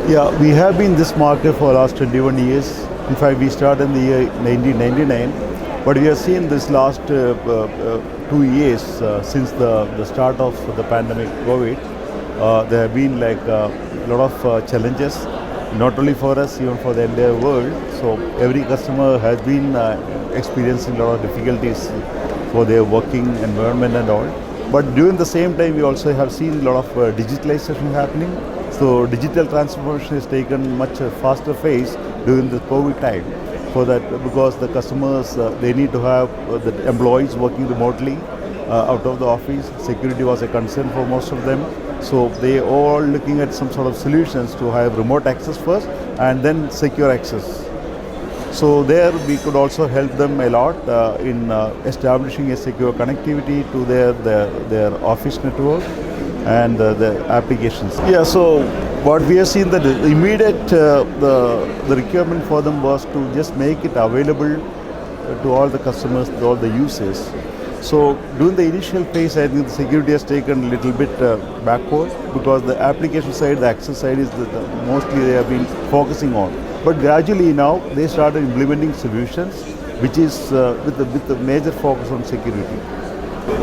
Yeah, we have been in this market for the last 21 years. In fact, we started in the year 1999, but we have seen this last 2 years since the start of the pandemic COVID. There have been like a lot of challenges, not only for us, even for the entire world. So every customer has been experiencing a lot of difficulties for their working environment and all. But during the same time, we also have seen a lot of digitalization happening. So digital transformation has taken much faster phase during the COVID time. For that, because the customers they need to have the employees working remotely out of the office. Security was a concern for most of them. So they all looking at some sort of solutions to have remote access first and then secure access. So there we could also help them a lot in establishing a secure connectivity to their office network and the applications. Yeah, so what we have seen that the immediate the requirement for them was to just make it available to all the customers, to all the users. So during the initial phase, I think the security has taken a little bit backward because the application side, the access side is mostly they have been focusing on. But gradually now they started implementing solutions which is with the major focus on security.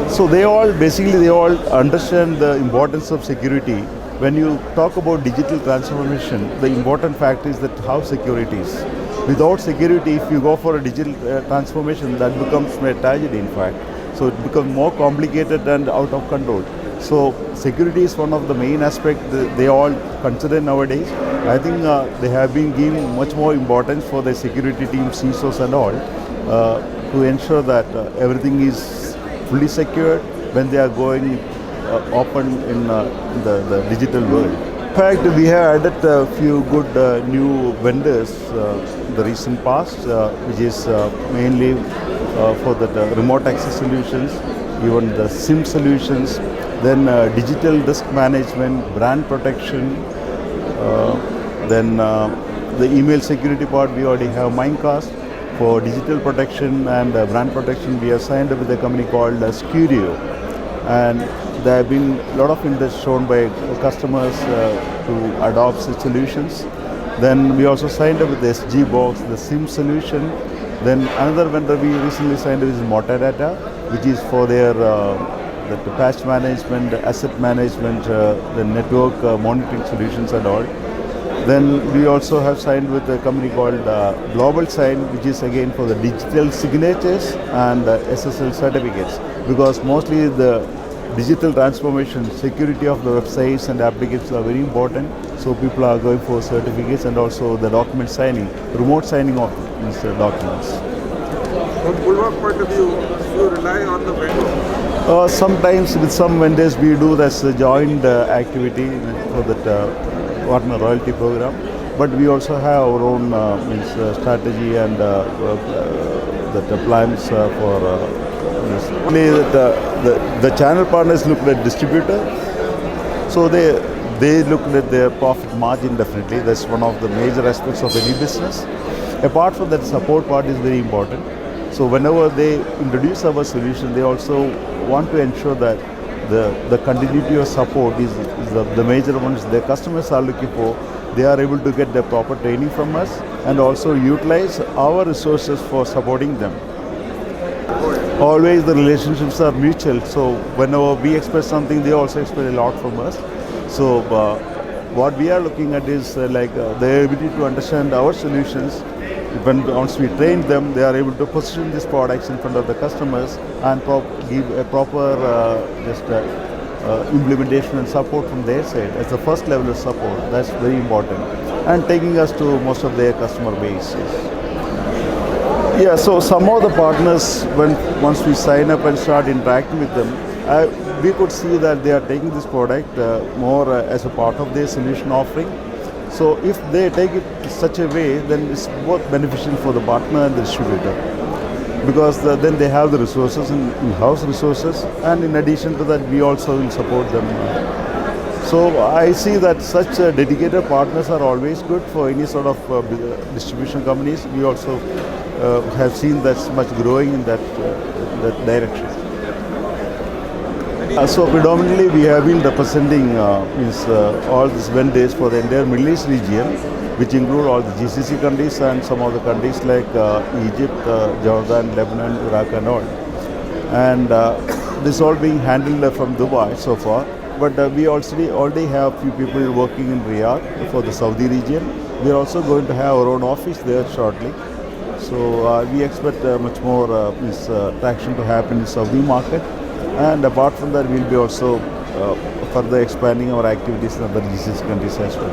So they all understand the importance of security. When you talk about digital transformation, the important fact is that how secure it is. Without security, if you go for a digital transformation, that becomes a tragedy in fact. So it becomes more complicated and out of control. So security is one of the main aspects they all consider nowadays. I think they have been giving much more importance for the security team, CISOs and all, to ensure that everything is fully secured when they are going open in the digital world. In fact, we have added a few good new vendors in the recent past, which is mainly for the remote access solutions, even the SIM solutions, then digital risk management, brand protection, then the email security part we already have Mimecast. For digital protection and brand protection, we have signed up with a company called Scurio, and there have been a lot of interest shown by customers to adopt such solutions. Then we also signed up with the SG Box, the SIM solution. Then another vendor we recently signed up is Motadata, which is for their the patch management, asset management, the network monitoring solutions and all. Then we also have signed with a company called Global Sign, which is again for the digital signatures and SSL certificates, because mostly the digital transformation, security of the websites and applications are very important. So people are going for certificates and also the document signing, remote signing of these documents. From Bulwark point of view, you rely on the vendor? Sometimes with some vendors we do this joint activity for that partner royalty program, but we also have our own strategy and the plans for this. The channel partners look at distributor, so they look at their profit margin. Definitely, that's one of the major aspects of any business. Apart from that, support part is very important. So whenever they introduce our solution, they also want to ensure that the continuity of support is the major ones their customers are looking for. They are able to get the proper training from us and also utilize our resources for supporting them. Always the relationships are mutual. So whenever we expect something, they also expect a lot from us. So what we are looking at is the ability to understand our solutions. Once we train them, they are able to position these products in front of the customers and give a proper implementation and support from their side as the first level of support. That's very important, and taking us to most of their customer base. Yeah, so some of the partners, once we sign up and start interacting with them, we could see that they are taking this product more as a part of their solution offering. So if they take it such a way, then it's both beneficial for the partner and the distributor, because then they have the resources, in-house resources, and in addition to that, we also will support them. So I see that such dedicated partners are always good for any sort of distribution companies. We also have seen that's much growing in that direction. Any So predominantly we have been representing all these vendors for the entire Middle East region, which include all the GCC countries and some of the countries like Egypt, Jordan, Lebanon, Iraq and all. And this all being handled from Dubai so far. But we also already have few people working in Riyadh for the Saudi region. We are also going to have our own office there shortly. So we expect much more traction to happen in the Saudi market. And apart from that, we'll be also further expanding our activities in other GCC countries as well.